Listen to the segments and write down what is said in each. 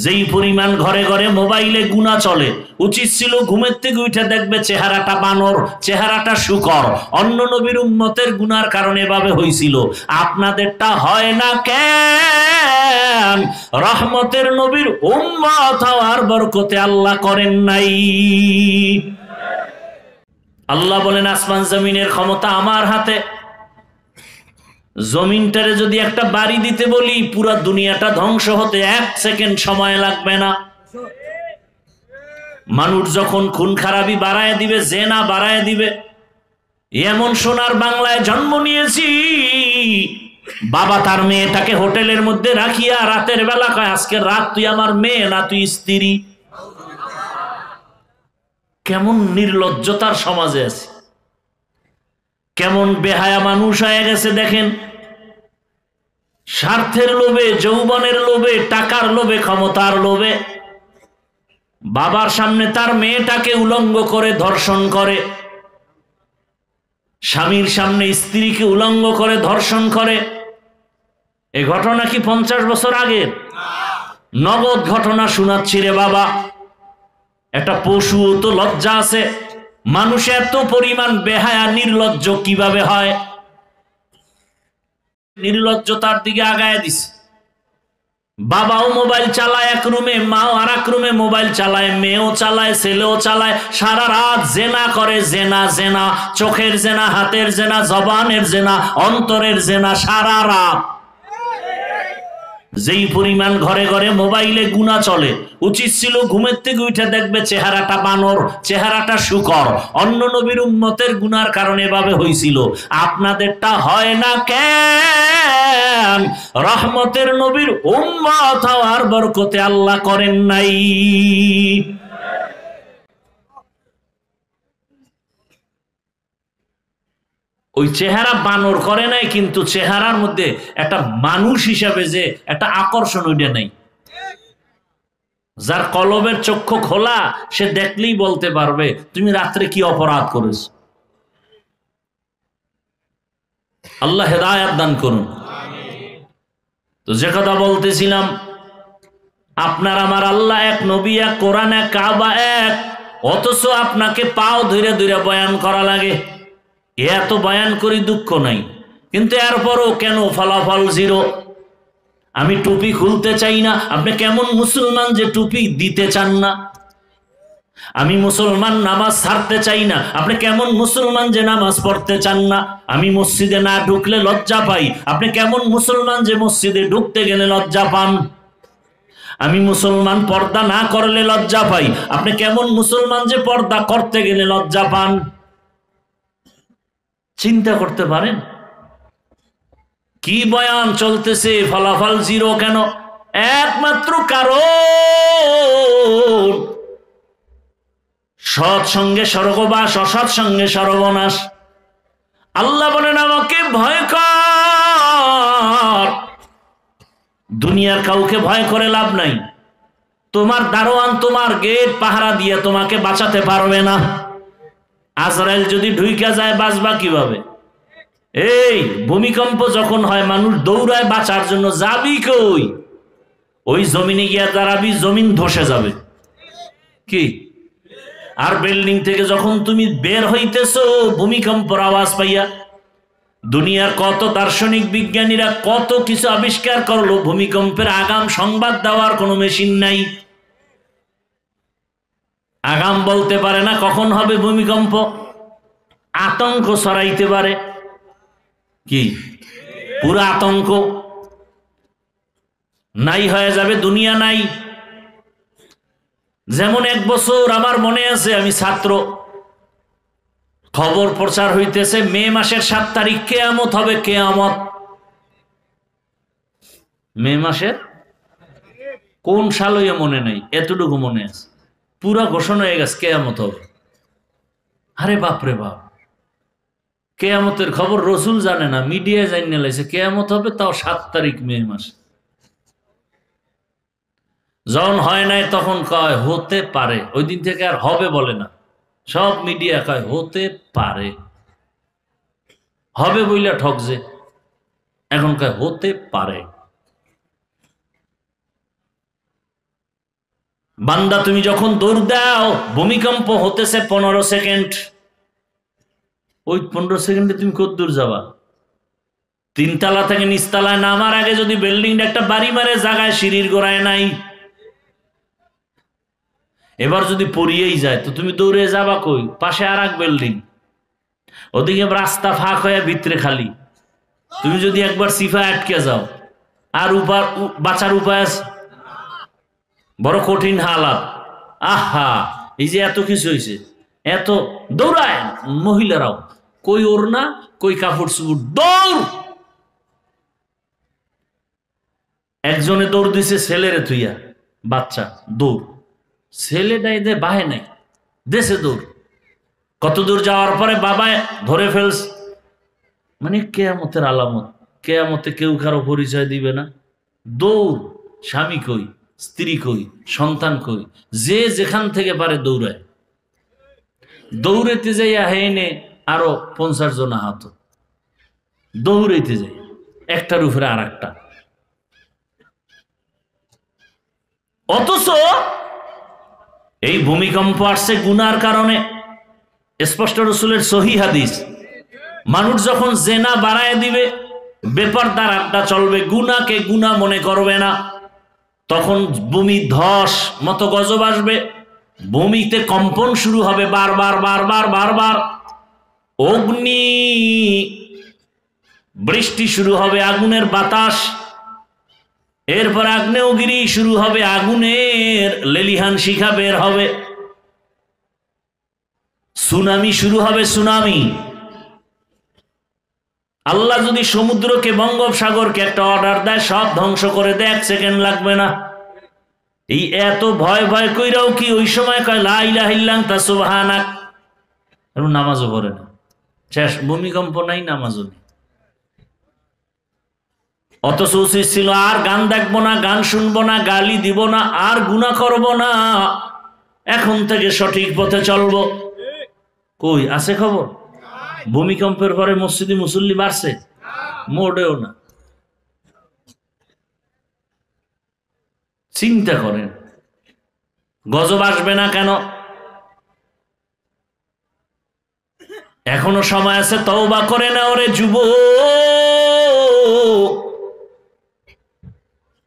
যেই পরিমাণ ঘরে ঘরে মোবাইলে গুনাহ চলে, উচিত ছিল ঘুমের থেকে উঠে দেখবে চেহারাটা বানর, চেহারাটা শুকর। অন্য নবীর উম্মতের গুনার কারণে এভাবে হয়েছিল, আপনাদেরটা হয় না কেন? রহমতের নবীর উম্মত হওয়ার বরকতে আল্লাহ করেন নাই। আল্লাহ বলেন আসমান জমিনের ক্ষমতা আমার হাতে। জমিনটারে যদি একটা বাড়ি দিতে বলি, পুরা দুনিয়াটা ধ্বংস হতে 1 সেকেন্ড সময় লাগবে না। মানুষ যখন খুন খারাপি বাড়ায় দিবে, জেনা বাড়ায় দিবে, এমন সোনার বাংলায় জন্ম নিয়েছি, বাবা তার মেয়েটাকে হোটেলের মধ্যে রাখিয়া রাতের বেলা কয়, আজকে রাত তুই আমার মেয়ে না, তুই স্ত্রী। কেমন নির্লজ্জতার সমাজে আছে, কেমন বেহায়া মানুষ হয়ে গেছে দেখেন। স্বার্থের লোভে, যৌবনের লোভে, টাকার লোভে, ক্ষমতার লোভে বাবার সামনে তার মেয়েটাকে উলঙ্গ করে ধর্ষণ করে, স্বামীর সামনে স্ত্রীকে উলঙ্গ করে ধর্ষণ করে। এই ঘটনা কি 50 বছর আগের? নগদ ঘটনা শোনাচ্ছি রে বাবা। একটা পশু তো লজ্জা আছে, মানুষ এত পরিমাণ বেহায়া নির্লজ্জ কিভাবে হয়? নির্লজ্জতার দিকে আগায় দিছে। বাবাও মোবাইল চালায় এক রুমে, মাও আর এক রুমে মোবাইল চালায়, মেয়েও চালায়, ছেলেও চালায়, সারা রাত জেনা করে। জেনা জেনা, চোখের জেনা, হাতের জেনা, জবানের জেনা, অন্তরের জেনা, সারা রাত। যেই পরিমাণ ঘরে ঘরে মোবাইলে গুনাহ চলে, উচিত ছিল ঘুমের থেকে উঠে দেখবে চেহারাটা বানর, চেহারাটা শুকর। অন্য নবীর উম্মতের গুনার কারণে এভাবে হয়েছিল, আপনাদেরটা হয় না কেন? রহমতের নবীর উম্মত হওয়ার বরকতে আল্লাহ করেন নাই। ওই চেহারা বানর করে নাই, কিন্তু চেহারার মধ্যে একটা মানুষ হিসাবে যে একটা আকর্ষণ, ওইটা নাই। যার কলবের চক্ষু খোলা, সে দেখলেই বলতে পারবে তুমি রাত্রে কি অপরাধ করেছ। আল্লাহ হেদায়েত দান করুন। তো যে কথা বলতেছিলাম, আপনার আমার আল্লাহ এক, নবী এক, কোরআন এক, কাবা এক, অথচ আপনাকে পাও ধরে ধরে বয়ান করা লাগে। এত বয়ান করি দুঃখ নাই, কিন্তু এরপরও কেন ফলাফল জিরো? আমি টুপি খুলতে চাই না, আপনি কেমন মুসলমান যে টুপি দিতে চান না? আমি মুসলমান, নামাজ ছাড়তে চাই না, আপনি কেমন মুসলমান যে নামাজ পড়তে চান না? আমি মসজিদে না ঢুকলে লজ্জা পাই, আপনি কেমন মুসলমান যে মসজিদে ঢুকতে গেলে লজ্জা পান? আমি মুসলমান, পর্দা না করলে লজ্জা পাই, আপনি কেমন মুসলমান যে পর্দা করতে গেলে লজ্জা পান? চিন্তা করতে পারেন কি বয়ান চলতেছে, ফলাফল জিরো কেন? একমাত্র কারণ সৎ সঙ্গে স্বর্গবাস, অসৎ সঙ্গে সর্বনাশ। আল্লাহ বলেন আমাকে ভয় কর। দুনিয়ার কাউকে ভয় করে লাভ নাই। তোমার দারোয়ান তোমার গেট পাহারা দিয়ে তোমাকে বাঁচাতে পারবে না। আজরাইল যদি ঢুইকা যায়, বাঁচবা কিভাবে? এই ভূমিকম্প যখন হয়, মানুষ দৌড়ায় বাঁচার জন্য, যাবি কই? ওই জমিনে গিয়া দাঁড়াবি, জমিন ধসে যাবে কি? আর বিল্ডিং থেকে যখন তুমি বের হইতেছো, ভূমিকম্পর আওয়াজ পাইয়া, দুনিয়ার কত দার্শনিক বিজ্ঞানীরা কত কিছু আবিষ্কার করলো, ভূমিকম্পের আগাম সংবাদ দেওয়ার কোনো মেশিন নাই। আগাম বলতে পারে না কখন হবে ভূমিকম্প, আতঙ্ক ছড়াইতে পারে কি? পুরো আতঙ্ক নাই হয়ে যাবে, দুনিয়া নাই। যেমন এক বছর আমার মনে আছে, আমি ছাত্র, খবর প্রচার হইতেছে মে মাসের 7 তারিখ কেয়ামত হবে। কেয়ামত মে মাসের কোন সাল হইয়া মনে নাই, এতটুকু মনে আছে, পুরা ঘোষণা হয়ে গেছে কেয়ামত হবে। আরে বাপরে বাপ, কেয়ামতের খবর রসুল জানে না, মিডিয়া জানিয়ে লাইছে কেয়ামত হবে, তাও 7 তারিখ মে মাস। যখন হয় নাই তখন কয় হতে পারে, ওই দিন থেকে আর হবে বলে না, সব মিডিয়া কয় হতে পারে। হবে বইলা ঠকছে, এখন কয় হতে পারে। বান্দা তুমি যখন দৌড় দাও, ভূমিকম্প হতেছে 15 সেকেন্ড, ওই 15 সেকেন্ডে তুমি কত দূর যাবা? 3 তলা থেকে নিচতলায় নামার আগে যদি বিল্ডিংটা একটা বাড়ি মারে জায়গায় সিঁড়ির গোড়ায় নাই, এবার যদি পড়িয়েই যায় তো তুমি দৌড়ে যাবা কই? পাশে আর এক বিল্ডিং, ওদিকে রাস্তা ফাঁক হয়ে ভিতরে খালি। তুমি যদি একবার সিফা আটকে যাও, আর বাঁচার উপায় আছে? বড় কঠিন হালাত। আহা, এই যে এত কিছু হয়েছে, এত দৌড়ায় মহিলারাও, কই ওড়না, কই কাপড় চুপড়, দৌড়। একজনে দৌড় দিছে ছেলেরে থুইয়া, বাচ্চা দৌড়, ছেলেটা এদের বাহে নাই, দেশে দৌড়। কত দূর যাওয়ার পরে বাবায় ধরে ফেলছে। মানে কেয়ামতের আলামত, কেয়ামতে কেউ কারো পরিচয় দিবে না। দৌড়, স্বামী কই, স্ত্রী কই, সন্তান কই, যে যেখান থেকে পারে দৌড়ায়। দৌড়াইতে যাইয়া হেনে আরো 50 জন আহত, দৌড়াইতে যাই একটার উপরে আর একটা। অথচ এই ভূমিকম্প আসছে গুনার কারণে। স্পষ্ট রসুলের সহিহ হাদিস, মানুষ যখন জেনা বাড়ায় দিবে, বেপরদার আড্ডা চলবে, গুনাকে গুনাহ মনে করবে না, তখন ভূমি ধস মতো গজব আসবে, ভূমিতে কম্পন শুরু হবে বারবার বারবার বারবার, অগ্নি বৃষ্টি শুরু হবে, আগুনের বাতাস, এরপর আগ্নেয়গিরি শুরু হবে, আগুনের লেলিহান শিখা বের হবে, সুনামি শুরু হবে, সুনামি। আল্লাহ যদি সমুদ্রকে, বঙ্গোপসাগরকে একটা অর্ডার দেয়, সব ধ্বংস করে দেয়, 1 সেকেন্ড লাগবে না। এই এত ভয় ভয় কইরাও কি ওই সময় কয় লা ইলাহা ইল্লা আনতা সুবহানাক, এবং নামাজও পড়ে না। শেষ, ভূমিকম্প নাই, নামাজও নেই। অথচ উচিত ছিল আর গান দেখবো না, গান শুনবো না, গালি দিব না, আর গুনাহ করব না, এখন থেকে সঠিক পথে চলবো। কই আছে খবর? ভূমিকম্পের পরে মসজিদে মুসল্লি বাড়ছে? মোটেও না। চিন্তা করেন, গজব আসবে না কেন? এখনো সময় আছে, তওবা করে না ওরে যুবক।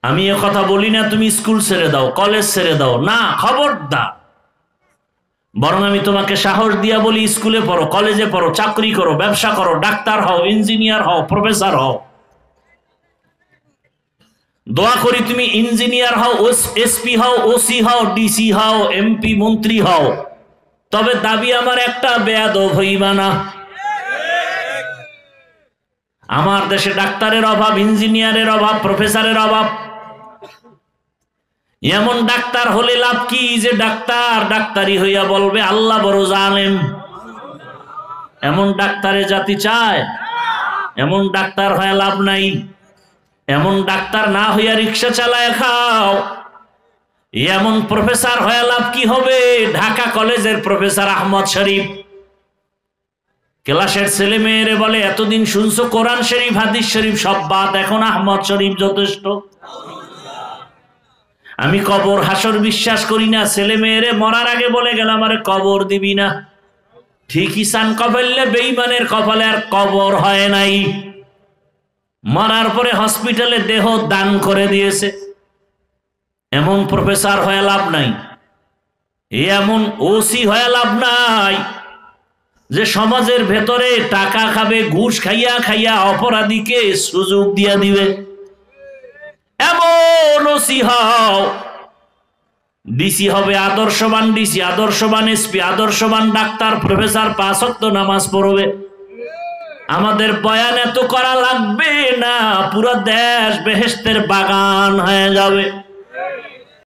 আমি এ কথা বলি না তুমি স্কুল ছেড়ে দাও, কলেজ ছেড়ে দাও, না, খবরদার। বরং আমি তোমাকে সাহস দিয়া বলি, স্কুলে পড়ো, কলেজে পড়ো, চাকরি করো, ব্যবসা করো, ডাক্তার হও, ইঞ্জিনিয়ার হও, প্রফেসর হও। দোয়া করি তুমি ইঞ্জিনিয়ার হও, এসপি হও, ওসি হও, ডিসি হও, এমপি, মন্ত্রী হও, তবে দাবি আমার একটা, বেয়াদব হইবা না। আমার দেশে ডাক্তারের অভাব, ইঞ্জিনিয়ারের অভাব, প্রফেসরের অভাব। এমন ডাক্তার হলে লাভ কি যে ডাক্তার ডাক্তারি হইয়া বলবে আল্লাহ বড় জালেম? এমন ডাক্তারে জাতি চায়? এমন ডাক্তার হয়ে লাভ নাই। এমন ডাক্তার না হইয়া রিক্সা চালায় খাও। এমন প্রফেসর হয়ে লাভ কি হবে? ঢাকা কলেজের প্রফেসর আহমদ শরীফ ক্লাসের ছেলে মেয়েরে বলে, এতদিন শুনছো কোরআন শরীফ, হাদিস শরীফ সব বাদ, এখন আহমদ শরীফ যথেষ্ট। আমি কবর হাসর বিশ্বাস করি না। ছেলে মেয়েরে মরার আগে বলে গেল আমারে কবর দিবি না। ঠিকই চান কপালে, বেঈমানের কপালে আর কবর হয় নাই। মরার পরে হসপিটালে দেহ দান করে দিয়েছে। এমন প্রফেসর হয়ে লাভ নাই, এমন ওসি হয়ে লাভ নাই যে সমাজের ভেতরে টাকা খাবে, ঘুষ খাইয়া খাইয়া অপরাধীকে সুযোগ দিয়া দিবে। এমন ওসি হও, ডিসি হবে আদর্শবান ডিসি, আদর্শবান এসপি, আদর্শবান ডাক্তার, প্রফেসর, 5 ওয়াক্ত নামাজ পড়বে। আমাদের বয়ান এত করা লাগবে না, পুরো দেশ বেহেশতের বাগান হয়ে যাবে।